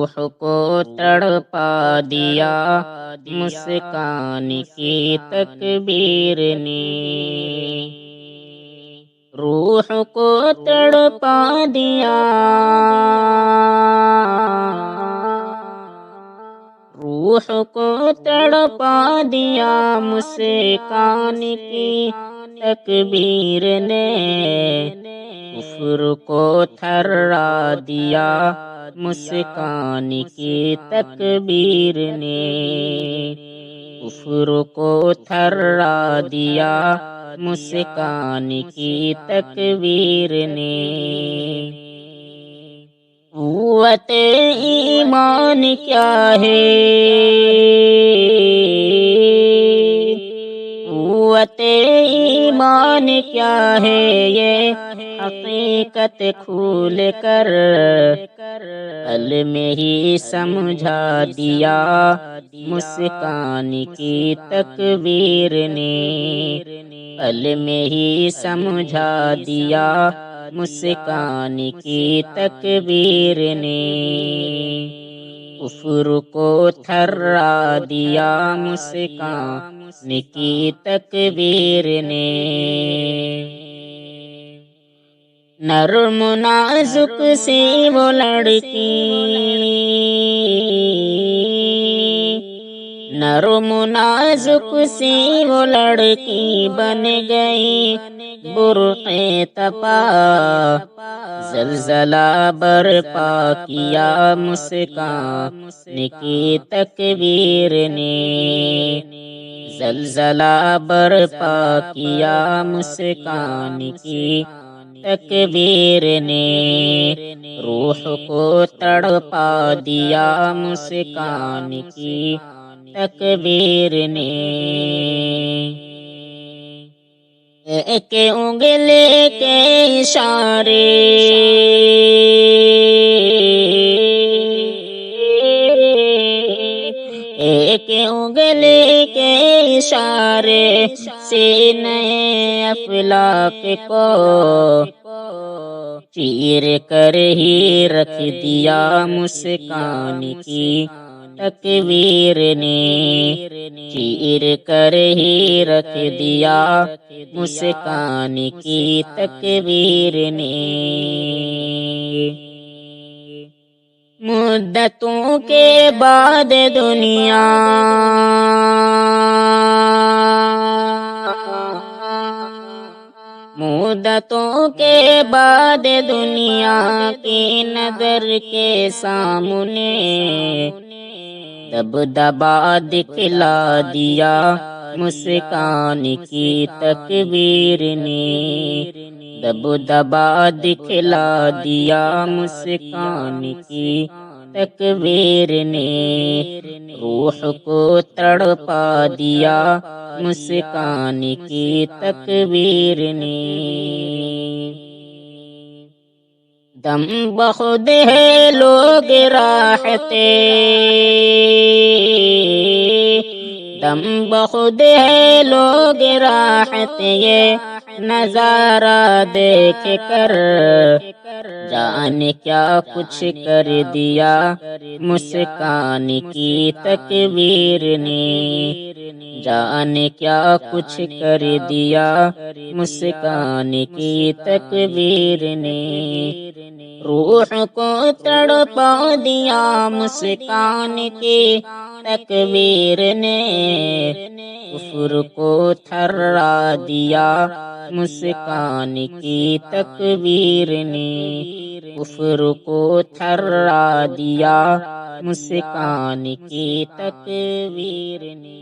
روح کو تڑپا دیا مسکان کی تکبیر نے، روح کو تڑپا دیا، روح کو تڑپا دیا مسکان کی تکبیر نے، کفر کو تھرا دیا مسکان کی تکبیر نے، کفر کو تھرا دیا مسکان کی تکبیر نے۔ قوت ایمان کیا ہے، قوت ایمان کیا ہے، یہ حقیقت کھول کر میں ہی سمجھا دیا مسکان کی تکبیر نے، میں ہی سمجھا دیا مسکان کی تکبیر نے، کفر کو تھرا دیا مسکان کی تکبیر نے۔ نرم نازک سی وہ لڑکی، نرم نازک سی وہ لڑکی بن گئی برق تپا، زلزلہ برپا کیا مسکان کی تکبیر نے، زلزلہ برپا کیا مسکان کی تکبیر نے، روح کو تڑپا دیا مسکان کی تکبیر نے۔ ایک انگلی کے اشارے، ایک انگلی کے اشارے سینے افلاک کو چیر کر ہی رکھ دیا مسکان کی تکبیر نے، چیر کر ہی رکھ دیا مسکان کی تکبیر نے۔ مدتوں کے بعد دنیا، مدتوں کے بعد دنیا کی نظر کے سامنے دبدبا دکھلا دیا مسکان کی تکبیر نے، دبدبا دکھلا دیا مسکان کی تکبیر نے، روح کو تڑپا دیا مسکان کی تکبیر نے۔ دم بخود ہے لوگ راحتے، دم بخود ہے لوگ راحت، یہ نظارہ دیکھ کر جانے کیا کچھ کر دیا مسکان کی تکبیر نے، جانے کیا کچھ کر دیا مسکان کی تکبیر نے، روح کو تڑپا دیا مسکان کی تکبیر نے، کفر کو تھرا دیا مسکان کی تکبیر نے، کفر کو تھرا دیا مسکان کی تکبیر نے۔